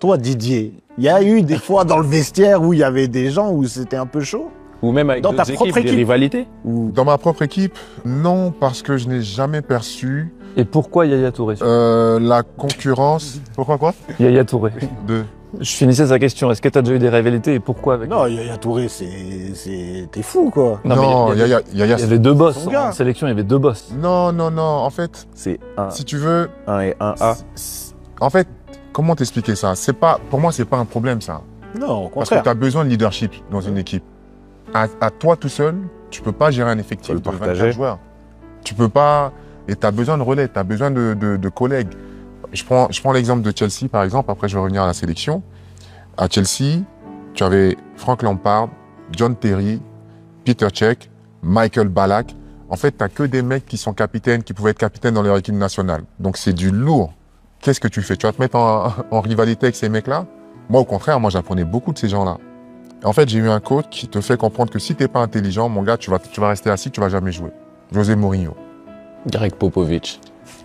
toi, Didier, il y a eu des fois dans le vestiaire où il y avait des gens où c'était un peu chaud? Ou même avec Dans ta d'autres propre équipes, des équipe. rivalités. Dans ma propre équipe, non, parce que je n'ai jamais perçu Et pourquoi Yaya Touré la concurrence. Pourquoi quoi? Yaya Touré. De... Je finissais sa question. Est-ce que tu as déjà eu des rivalités et pourquoi avec Non, Yaya Touré, t'es fou, quoi. Non, mais il y avait deux boss. Son gars. En sélection, il y avait deux boss. Non, non, non. En fait, C'est un, si tu veux, et un A. en fait, comment t'expliquer ça? C'est pas, pour moi, c'est pas un problème, ça. Non, au Parce que contraire. tu as besoin de leadership dans une équipe. À toi tout seul, tu peux pas gérer un effectif Faut le de 24 partager. joueurs. Tu peux pas, et tu as besoin de relais, tu as besoin de collègues. Je prends l'exemple de Chelsea, par exemple, après je vais revenir à la sélection. À Chelsea, tu avais Frank Lampard, John Terry, Peter Cech, Michael Ballack. En fait, tu n'as que des mecs qui sont capitaines, qui pouvaient être capitaines dans leur équipe nationale. Donc c'est du lourd. Qu'est-ce que tu fais? Tu vas te mettre en rivalité avec ces mecs-là? Moi, au contraire, moi j'apprenais beaucoup de ces gens-là. En fait, j'ai eu un coach qui te fait comprendre que si t'es pas intelligent, mon gars, tu vas rester assis, tu vas jamais jouer. José Mourinho. Greg Popovich.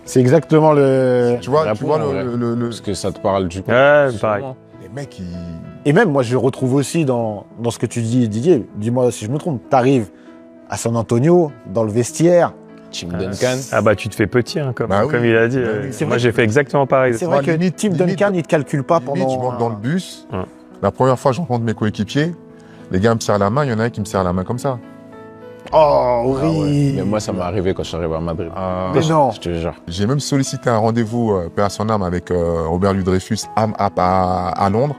C'est exactement le... Tu vois, Réponds, ouais. Parce que ça te parle du coup. Ouais, pareil. les mecs, ils... Et même, moi, je le retrouve aussi dans ce que tu dis, Didier. Dis-moi si je me trompe. T'arrives à San Antonio, dans le vestiaire. Tim Duncan. Ah bah tu te fais petit, hein, comme Bah oui. il a dit. Bah oui. C'est Moi vrai j'ai fait exactement pareil. C'est vrai que limite- Tim limite- Duncan, il te calcule pas Limite, pendant... je monte dans le bus. Ouais. La première fois, je rencontre mes coéquipiers. Les gars me serrent la main. Il y en a un qui me serre la main comme ça. Oh, horrible. Mais moi, ça m'est arrivé quand je suis arrivé à Madrid. Mais non. Je te jure. J'ai même sollicité un rendez-vous, paix à son âme, avec Robert Ludreyfus à Londres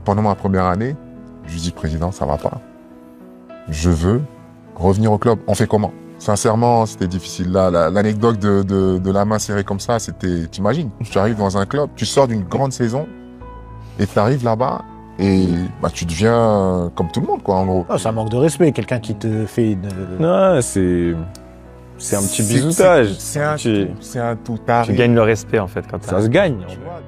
pendant ma première année. Je lui dis, président, ça va pas. Je veux revenir au club. On fait comment? Sincèrement, c'était difficile. L'anecdote de la main serrée comme ça, c'était, t'imagines, tu arrives dans un club, tu sors d'une grande saison et tu arrives là-bas et bah, tu deviens comme tout le monde, quoi, en gros. Oh, ça manque de respect, quelqu'un qui te fait une... Non, c'est un petit bisoutage. C'est un Tu- tout. Tu gagnes le respect en fait quand Ça se gagne. Tu vois,